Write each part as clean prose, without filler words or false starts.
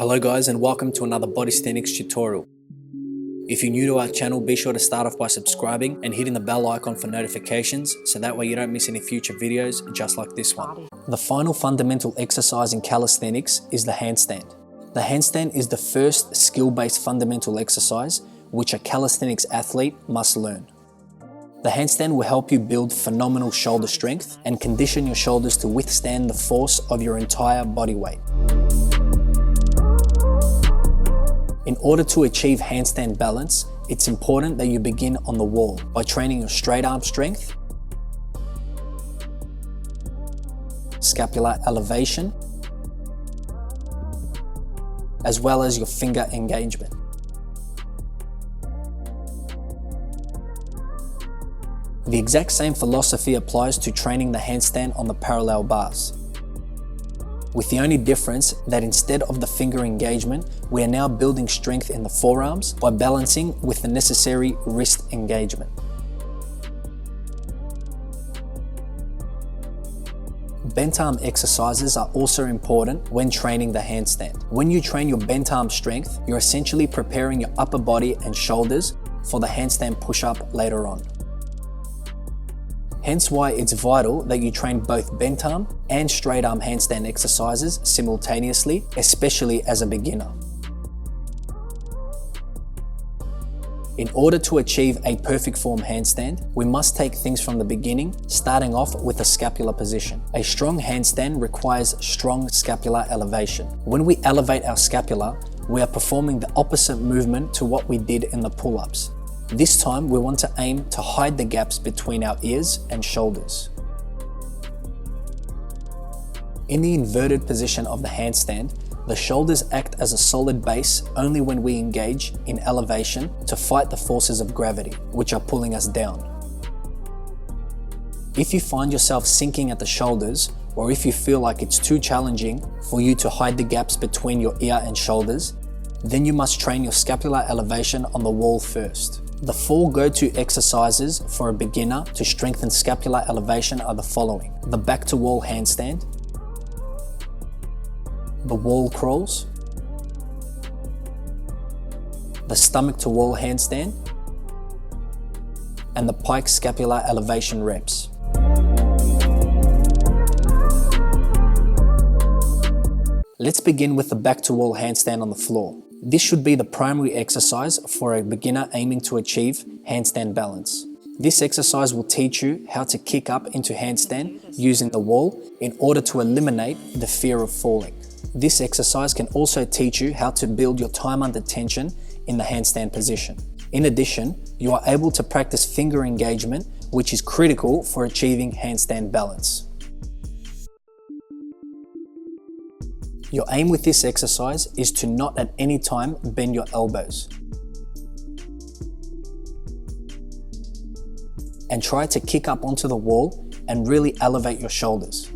Hello guys, and welcome to another Bodysthenics tutorial. If you're new to our channel, be sure to start off by subscribing and hitting the bell icon for notifications so that way you don't miss any future videos just like this one. The final fundamental exercise in calisthenics is the handstand. The handstand is the first skill-based fundamental exercise which a calisthenics athlete must learn. The handstand will help you build phenomenal shoulder strength and condition your shoulders to withstand the force of your entire body weight. In order to achieve handstand balance, it's important that you begin on the wall by training your straight arm strength, scapular elevation, as well as your finger engagement. The exact same philosophy applies to training the handstand on the parallel bars, with the only difference that instead of the finger engagement, we are now building strength in the forearms by balancing with the necessary wrist engagement. Bent arm exercises are also important when training the handstand. When you train your bent arm strength, you're essentially preparing your upper body and shoulders for the handstand push-up later on. Hence why it's vital that you train both bent arm and straight arm handstand exercises simultaneously, especially as a beginner. In order to achieve a perfect form handstand, we must take things from the beginning, starting off with a scapular position. A strong handstand requires strong scapular elevation. When we elevate our scapula, we are performing the opposite movement to what we did in the pull-ups. This time, we want to aim to hide the gaps between our ears and shoulders. In the inverted position of the handstand, the shoulders act as a solid base only when we engage in elevation to fight the forces of gravity, which are pulling us down. If you find yourself sinking at the shoulders, or if you feel like it's too challenging for you to hide the gaps between your ear and shoulders, then you must train your scapular elevation on the wall first. The 4 go-to exercises for a beginner to strengthen scapular elevation are the following: the back to wall handstand, the wall crawls, the stomach to wall handstand, and the pike scapular elevation reps. Let's begin with the back to wall handstand on the floor. This should be the primary exercise for a beginner aiming to achieve handstand balance. This exercise will teach you how to kick up into handstand using the wall in order to eliminate the fear of falling. This exercise can also teach you how to build your time under tension in the handstand position. In addition, you are able to practice finger engagement, which is critical for achieving handstand balance. Your aim with this exercise is to not at any time bend your elbows, and try to kick up onto the wall and really elevate your shoulders.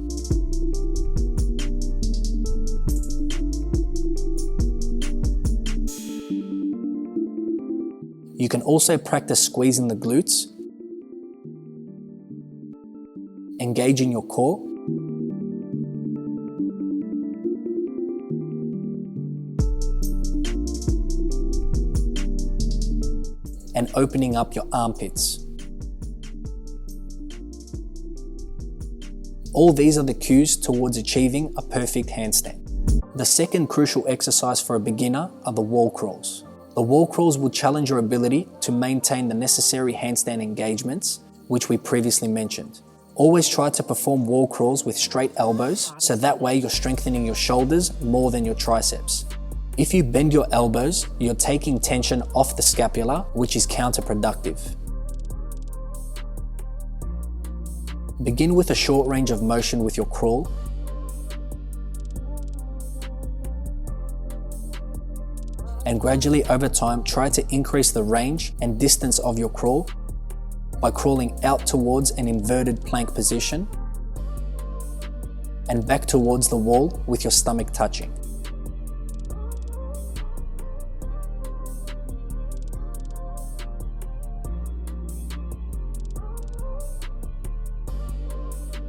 You can also practice squeezing the glutes, engaging your core, and opening up your armpits. All these are the cues towards achieving a perfect handstand. The second crucial exercise for a beginner are the wall crawls. The wall crawls will challenge your ability to maintain the necessary handstand engagements, which we previously mentioned. Always try to perform wall crawls with straight elbows, so that way you're strengthening your shoulders more than your triceps. If you bend your elbows, you're taking tension off the scapula, which is counterproductive. Begin with a short range of motion with your crawl, and gradually over time try to increase the range and distance of your crawl by crawling out towards an inverted plank position and back towards the wall with your stomach touching.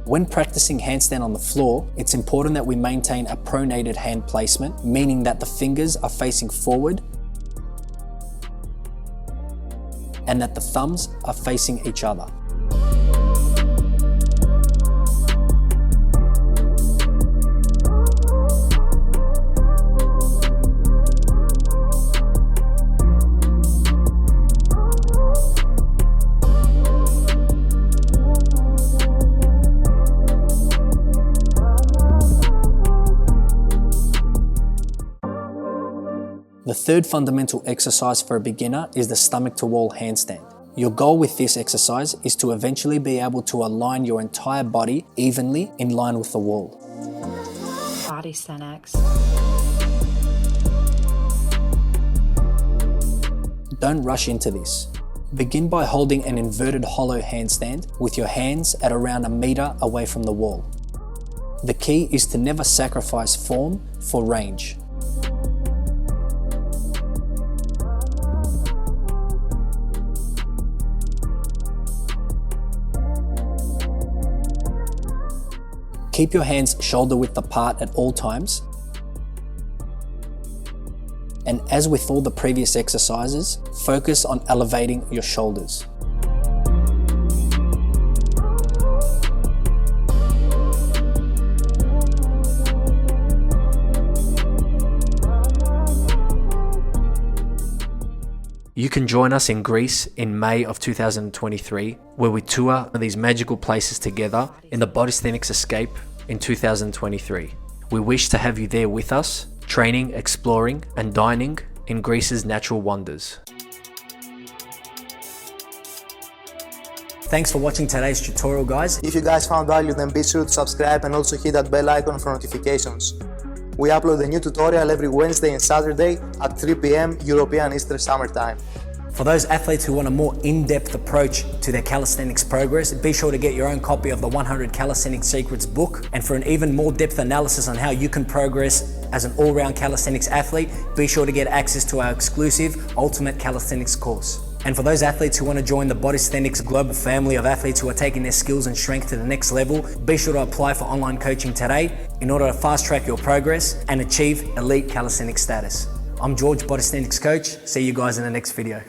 When practicing handstand on the floor, it's important that we maintain a pronated hand placement, meaning that the fingers are facing forward and that the thumbs are facing each other. The third fundamental exercise for a beginner is the stomach to wall handstand. Your goal with this exercise is to eventually be able to align your entire body evenly in line with the wall. Bodysthenics. Don't rush into this. Begin by holding an inverted hollow handstand with your hands at around 1 meter away from the wall. The key is to never sacrifice form for range. Keep your hands shoulder width apart at all times. And as with all the previous exercises, focus on elevating your shoulders. You can join us in Greece in May of 2023, where we tour these magical places together in the Bodysthenics Escape in 2023. We wish to have you there with us, training, exploring, and dining in Greece's natural wonders. Thanks for watching today's tutorial, guys. If you guys found value, then be sure to subscribe and also hit that bell icon for notifications. We upload a new tutorial every Wednesday and Saturday at 3 p.m. European Eastern Summer Time. For those athletes who want a more in-depth approach to their calisthenics progress, be sure to get your own copy of the 100 Calisthenics Secrets book. And for an even more depth analysis on how you can progress as an all-round calisthenics athlete, be sure to get access to our exclusive Ultimate Calisthenics course. And for those athletes who want to join the Bodysthenics global family of athletes who are taking their skills and strength to the next level, be sure to apply for online coaching today in order to fast track your progress and achieve elite calisthenics status. I'm George, Bodysthenics coach. See you guys in the next video.